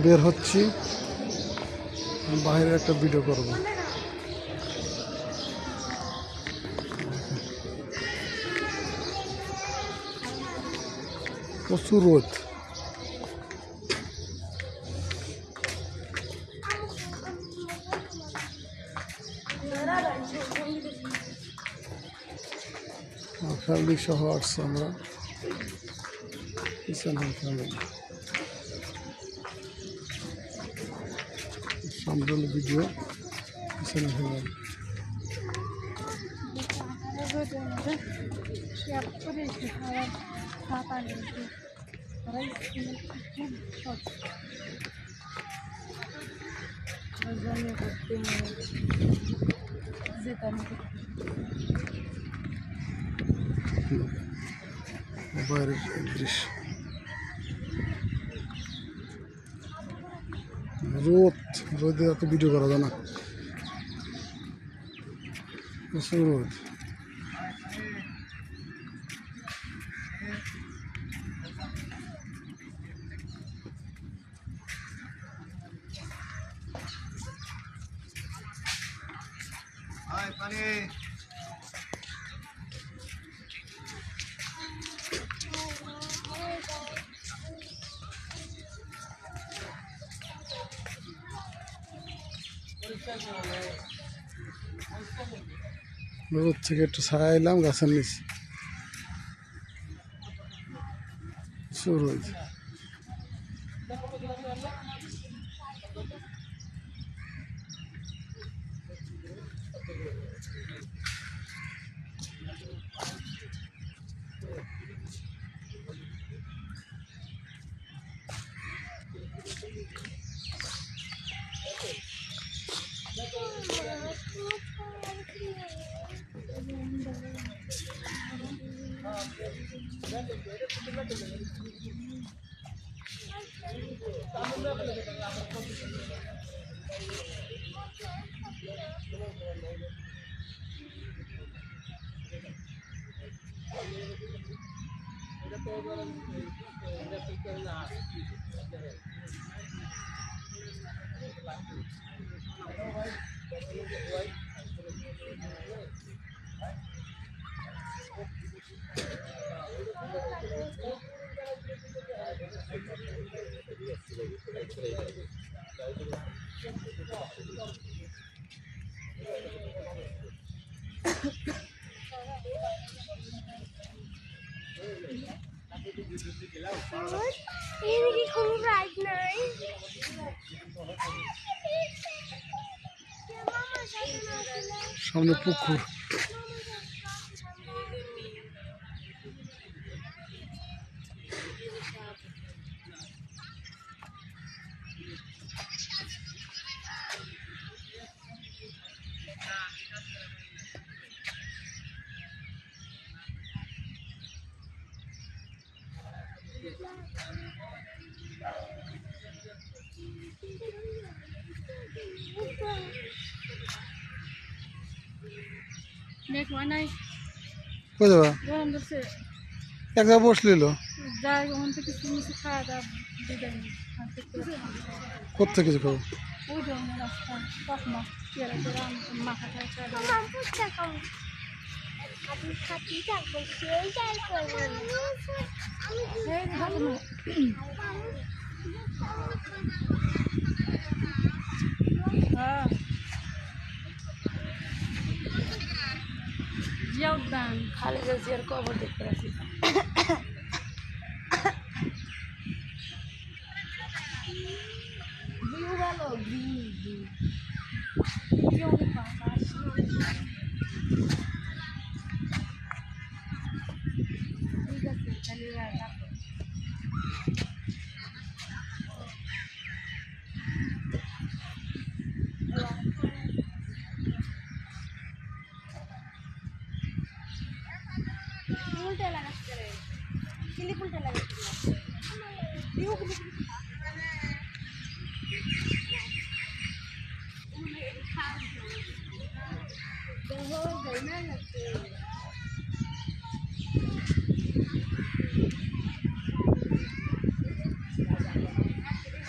বের হচ্ছি, বাইরে একটা ভিডিও করব। প্রচুর রোদ। ফ্যামিলি সহ আসছি আমরা, ফ্যামিলি। সামনে ভিডিও, পিছনে ফ্যামিলি। বাইরের দৃশ্য, রোদে এত ভিডিও করা যায় না, প্রচুর রোদ। রোদ থেকে একটু ছায়া এলাম গাছের নিচে, শুরু হয়েছে। সামনে পুকুর, এক জায়গায় বসলিল কোথা কিছু খাবো। উদ্যান খালেদা জিয়ার কবর দেখতে পাচ্ছি।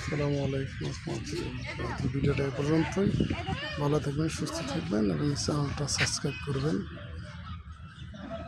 আসসালামু আলাইকুম রহমতুল্লাহ। ভিডিওটা এ পর্যন্তই। ভালো থাকবেন, সুস্থ থাকবেন এবং চ্যানেলটা সাবস্ক্রাইব করবেন।